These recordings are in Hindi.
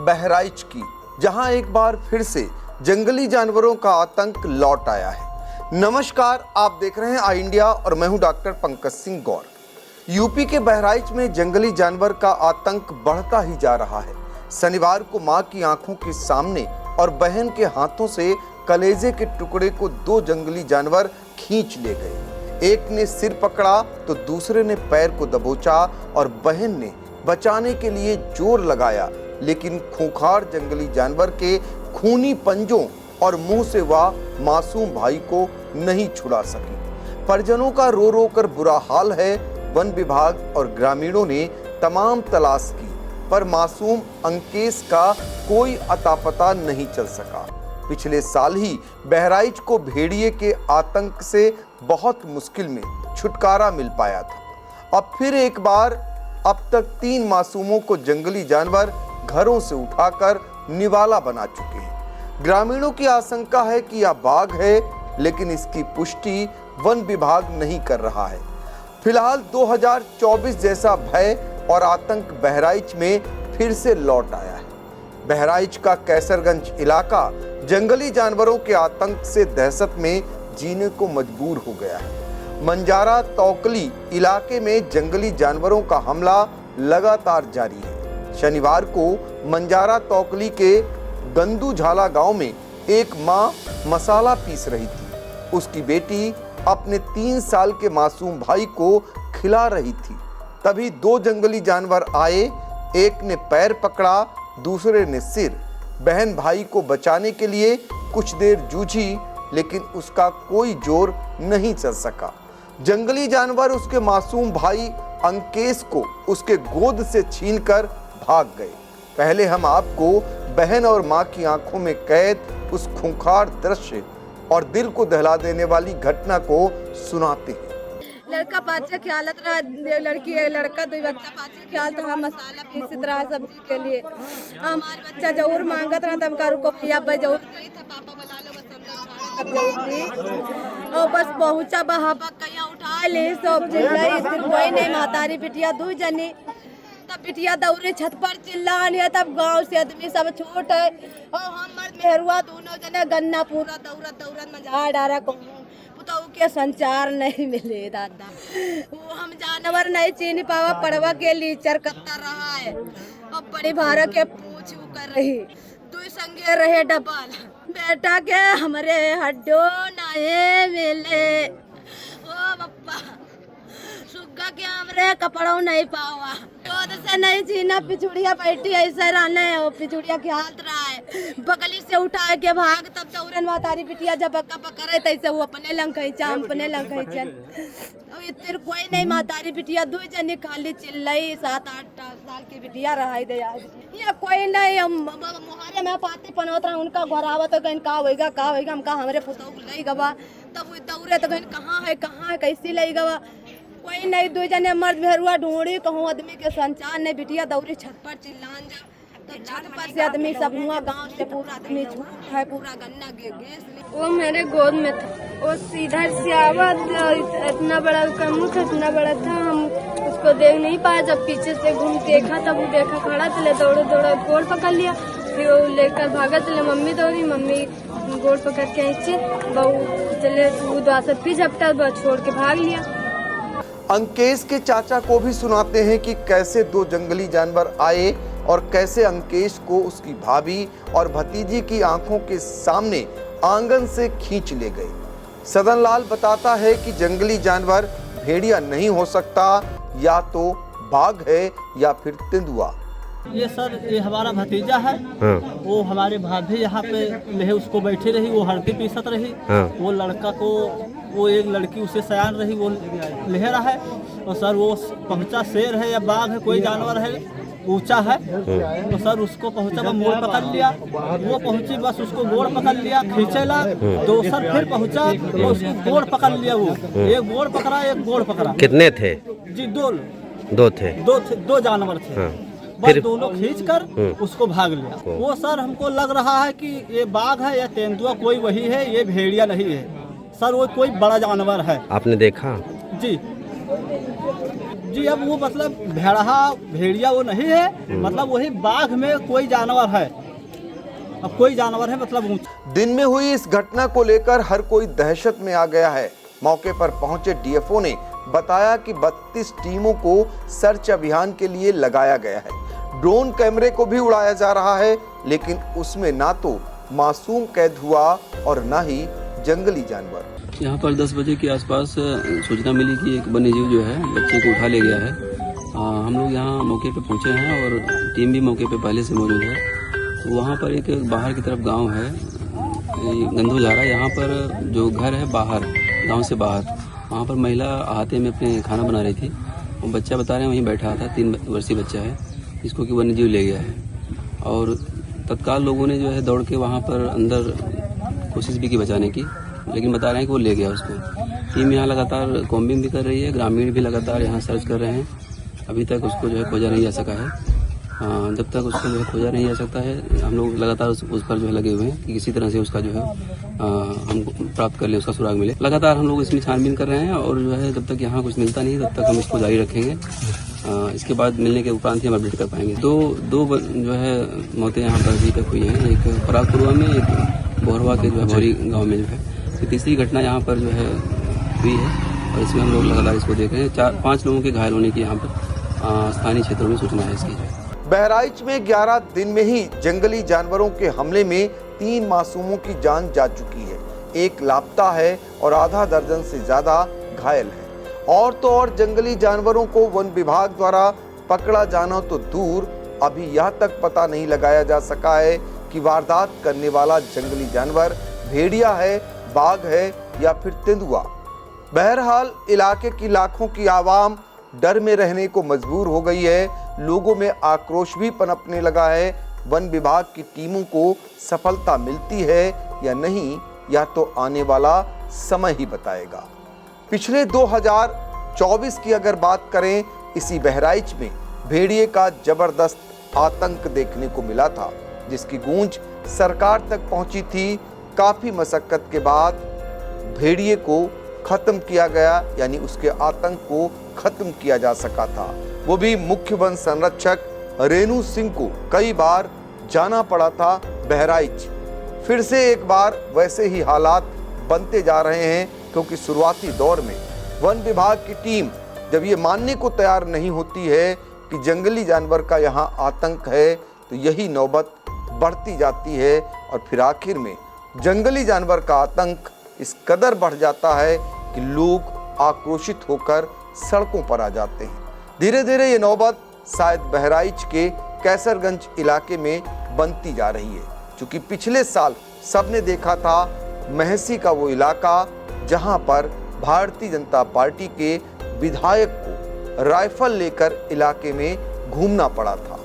बहराइच की, जहां एक बार फिर से जंगली जानवरों का आतंक लौट आया है। नमस्कार, आप देख रहे हैं आई इंडिया और मैं हूं डॉक्टर पंकज सिंह गौर। यूपी के बहराइच में जंगली जानवर का आतंक बढ़ता ही जा रहा है। शनिवार को मां की आंखों के सामने और बहन के हाथों से कलेजे के टुकड़े को दो जंगली जानवर खींच ले गए। एक ने सिर पकड़ा तो दूसरे ने पैर को दबोचा और बहन ने बचाने के लिए जोर लगाया, लेकिन खूंखार जंगली जानवर के खूनी पंजों और मुंह से वह मासूम भाई को नहीं छुड़ा सकी। परिजनों का रो रो कर बुरा हाल है। वन विभाग और ग्रामीणों ने तमाम तलाश की, पर मासूम अंकेश का कोई अता पता नहीं चल सका। पिछले साल ही बहराइच को भेड़िए के आतंक से बहुत मुश्किल में छुटकारा मिल पाया था। अब फिर एक बार अब तक 3 मासूमों को जंगली जानवर घरों से उठाकर निवाला बना चुके हैं। ग्रामीणों की आशंका है कि यह बाघ है, लेकिन इसकी पुष्टि वन विभाग नहीं कर रहा है। फिलहाल 2024 जैसा भय और आतंक बहराइच में फिर से लौट आया है। बहराइच का कैसरगंज इलाका जंगली जानवरों के आतंक से दहशत में जीने को मजबूर हो गया है। मंजारा तौकली इलाके में जंगली जानवरों का हमला लगातार जारी है। शनिवार को मंजारा तौकली के गंदूझाला गांव में एक मां मसाला पीस रही थी। उसकी बेटी अपने 3 साल के मासूम भाई को खिला रही थी। तभी 2 जंगली जानवर आए। एक ने पैर पकड़ा, दूसरे ने सिर। बहन भाई को बचाने के लिए कुछ देर जूझी, लेकिन उसका कोई जोर नहीं चल सका। जंगली जानवर उसके मासूम भाई अंकेश को उसके गोद से छीनकर भाग गए। पहले हम आपको बहन और मां की आंखों में कैद उस खूंखार दृश्य और दिल को दहला देने वाली घटना को सुनाते हैं। लड़का पाँच ख्यालत रहा, लड़की है लड़का 2 बच्चा 5 ख्याल था। हम मसाला पीसत रहा सब्जी के लिए। हमारे बच्चा जरूर मांगत रहा, तब का रुको भैया जरूर गई था, पापा बुला लो बस तब जरूर थी। और बस पहुंचा बहाबा कहीं उठा ले सब चिल्लाई, कोई नहीं। मातारी बिटिया 2 जनी, तब बिटिया दौड़े छत पर चिल्लाने। तब गांव से आदमी सब छोट है और हम मर्द मेहरुआ दोनों जने गन्ना पूरा दौड़त दौड़त मजा डारा को पुताऊ के संचार नहीं मिले दादा। वो हम जानवर नहीं चीन पावा, पड़वा के लीचर कत्ता रहा है। अब बड़ी भारा के पूछ कर रही 2 संगे रहे डबल। बेटा के हमरे हड्डो नए मिले, ओ बप्पा सुग्गा के हमरे कपड़ों नहीं पावा। गोद से नहीं छीना, पिछुड़िया बैठी ऐसे रहने, पिछुड़िया की हालत रहा है। बगली से उठा के भाग, तब दौड़न मातारी बिटिया जब बक्का पकड़े तैसे वो अपने लंग खींचा, हम अपने लंग खींचन। इतर कोई नहीं। मातारी बिटिया 2 जनी खाली चिल्लाई। 7-8 साल की बिटिया रहा दे आज। ये कोई नहीं। हम मुहारे में पाती पनवत रहा, उनका घरावा तो कहीं का होएगा का होएगा। हमका हमरे पुतौ लई गवा, तब वो दौड़े तो कहीं कहाँ है कैसी लई गवा। कोई नहीं। 2 जने मर्द भेरुआ ढूंढी, कहूँ आदमी के संचार नहीं। बिटिया दौड़ी छत पर चिल्लान जा, तो छत पर से आदमी सब हुआ, गांव से पूरा आदमी छूट है, पूरा गन्ना गैस। वो मेरे गोद में था। वो सीधा से आवा, इतना बड़ा उसका मुँह था, इतना बड़ा था। हम उसको देख नहीं पाए। जब पीछे से घूम देखा तब वो देखा खड़ा, चले दौड़ो गोड़ पकड़ लिया। फिर वो लेकर भागा, चले मम्मी दौड़ी, मम्मी गोड़ पकड़ के ऐसे बहू चले उदास फिर झपटा छोड़ के भाग लिया। अंकेश के चाचा को भी सुनाते हैं कि कैसे 2 जंगली जानवर आए और कैसे अंकेश को उसकी भाभी और भतीजी की आंखों के सामने आंगन से खींच ले गए। सदन लाल बताता है कि जंगली जानवर भेड़िया नहीं हो सकता, या तो बाघ है या फिर तेंदुआ। ये सर ये हमारा भतीजा है। वो हमारे भाभी यहाँ पे ले उसको बैठी रही, वो हल्दी पीसत रही। वो लड़का को वो एक लड़की उसे सयान रही, वो ले रहा है। और सर वो पहुँचा, शेर है या बाघ है, कोई जानवर है ऊंचा है। तो सर उसको पहुँचा, वो मोड़ पकड़ लिया। वो पहुँची, बस उसको गोड़ पकड़ लिया, खींचेला। तो सर फिर पहुँचा, वो उसको गोड़ पकड़ लिया। वो एक गोड़ पकड़ा, एक गोड़ पकड़ा। कितने थे जी? 2 जानवर थे। बस दोनों खींचकर उसको भाग लिया। वो सर हमको लग रहा है कि ये बाघ है या तेंदुआ, कोई वही है, ये भेड़िया नहीं है सर। वो कोई बड़ा जानवर है। आपने देखा? जी जी अब वो मतलब भेड़िया वो नहीं है, मतलब वही बाघ में कोई जानवर है, अब कोई जानवर है मतलब दिन में हुई इस घटना को लेकर हर कोई दहशत में आ गया है। मौके पर पहुंचे डीएफओ ने बताया कि 32 टीमों को सर्च अभियान के लिए लगाया गया है। ड्रोन कैमरे को भी उड़ाया जा रहा है, लेकिन उसमें ना तो मासूम कैद हुआ और ना ही जंगली जानवर। यहाँ पर 10 बजे के आसपास सूचना मिली कि एक वन्यजीव जो है बच्चे को उठा ले गया है। हम लोग यहाँ मौके पे पहुँचे हैं और टीम भी मौके पे पहले से मौजूद है। तो वहाँ पर एक बाहर की तरफ गांव है गंधोजारा, यहाँ पर जो घर है बाहर, गांव से बाहर, वहाँ पर महिला हाथे में अपने खाना बना रही थी। वो बच्चा बता रहे हैं वहीं बैठा था, 3 वर्षीय बच्चा है, जिसको कि वन्यजीव ले गया है। और तत्काल लोगों ने जो है दौड़ के वहाँ पर अंदर कोशिश भी की बचाने की, लेकिन बता रहे हैं कि वो ले गया उसको। टीम यहाँ लगातार कॉम्बिंग भी कर रही है, ग्रामीण भी लगातार यहाँ सर्च कर रहे हैं। अभी तक उसको जो है खोजा नहीं जा सका है। जब तक उसको जो है खोजा नहीं जा सकता है, हम लोग लगातार उस पर जो है लगे हुए हैं कि किसी तरह से उसका जो है हमको प्राप्त कर ले, उसका सुराग मिले। लगातार हम लोग इसमें छानबीन कर रहे हैं और जो है जब तक यहाँ कुछ मिलता नहीं तब तक हम इसको जारी रखेंगे। इसके बाद मिलने के उपरांत ही हम अपडेट कर पाएंगे। दो जो है मौतें यहाँ पर अभी तक हुई हैं, एक परागपुरवा में, एक बोहरवा के जो है भौरी गाँव में जो है। तीसरी घटना यहाँ पर जो है हुई है और इसमें हम लोग लगातार इसको देख रहे हैं। 4-5 लोगों के घायल होने की यहाँ पर स्थानीय क्षेत्रों में सूचना है इसकी। बहराइच में 11 दिन में ही जंगली जानवरों के हमले में 3 मासूमों की जान जा चुकी है, एक लापता है और आधा दर्जन से ज्यादा घायल है। और तो और जंगली जानवरों को वन विभाग द्वारा पकड़ा जाना तो दूर, अभी यह तक पता नहीं लगाया जा सका है कि वारदात करने वाला जंगली जानवर भेड़िया है, बाघ है या फिर तेंदुआ। बहरहाल इलाके की लाखों की आवाम डर में रहने को मजबूर हो गई है। लोगों में आक्रोश भी पनपने लगा है। वन विभाग की टीमों को सफलता मिलती है या नहीं, यह तो आने वाला समय ही बताएगा। पिछले 2024 की अगर बात करें, इसी बहराइच में भेड़िए का जबरदस्त आतंक देखने को मिला था, जिसकी गूंज सरकार तक पहुंची थी। काफी मशक्कत के बाद भेड़िए को खत्म किया गया, यानी उसके आतंक को खत्म किया जा सका था। वो भी मुख्य वन संरक्षक रेणु सिंह को कई बार जाना पड़ा था बहराइच। फिर से एक बार वैसे ही हालात बनते जा रहे हैं, क्योंकि शुरुआती दौर में वन विभाग की टीम जब ये मानने को तैयार नहीं होती है कि जंगली जानवर का यहाँ आतंक है, तो यही नौबत बढ़ती जाती है और फिर आखिर में जंगली जानवर का आतंक इस कदर बढ़ जाता है कि लोग आक्रोशित होकर सड़कों पर आ जाते हैं। धीरे धीरे ये नौबत शायद बहराइच के कैसरगंज इलाके में बनती जा रही है, क्योंकि पिछले साल सबने देखा था महसी का वो इलाका जहां पर भारतीय जनता पार्टी के विधायक को राइफल लेकर इलाके में घूमना पड़ा था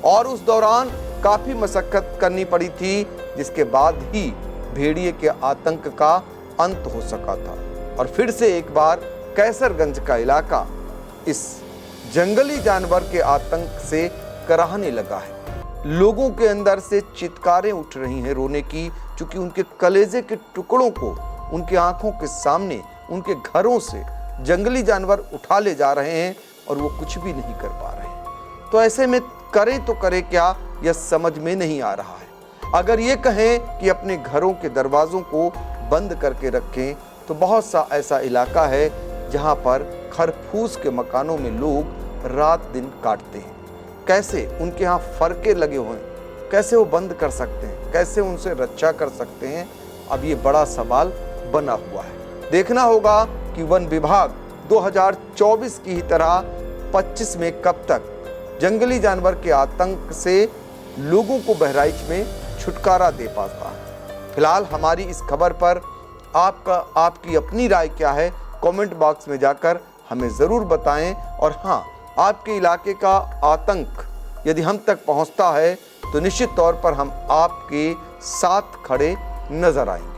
और उस दौरान काफी मशक्कत करनी पड़ी थी, जिसके बाद ही भेड़िए के आतंक का अंत हो सका था। और फिर से एक बार कैसरगंज का इलाका इस जंगली जानवर के आतंक से कराहने लगा है। लोगों के अंदर से चित्कारें उठ रही हैं रोने की, क्योंकि उनके कलेजे के टुकड़ों को उनके आंखों के सामने उनके घरों से जंगली जानवर उठा ले जा रहे हैं और वो कुछ भी नहीं कर पा रहे हैं। तो ऐसे में करें तो करें क्या, यह समझ में नहीं आ रहा है। अगर ये कहें कि अपने घरों के दरवाजों को बंद करके रखें, तो बहुत सा ऐसा इलाका है जहां पर खरफूस के मकानों में लोग रात दिन काटते हैं। कैसे उनके यहाँ फरके लगे हुए हैं, कैसे वो बंद कर सकते हैं, कैसे उनसे रक्षा कर सकते हैं, अब ये बड़ा सवाल बना हुआ है। देखना होगा कि वन विभाग 2024 की ही तरह 25 में कब तक जंगली जानवर के आतंक से लोगों को बहराइच में छुटकारा दे पाता है। फिलहाल हमारी इस खबर पर आपकी अपनी राय क्या है, कमेंट बॉक्स में जाकर हमें ज़रूर बताएं। और हाँ, आपके इलाके का आतंक यदि हम तक पहुंचता है तो निश्चित तौर पर हम आपके साथ खड़े नजर आएंगे।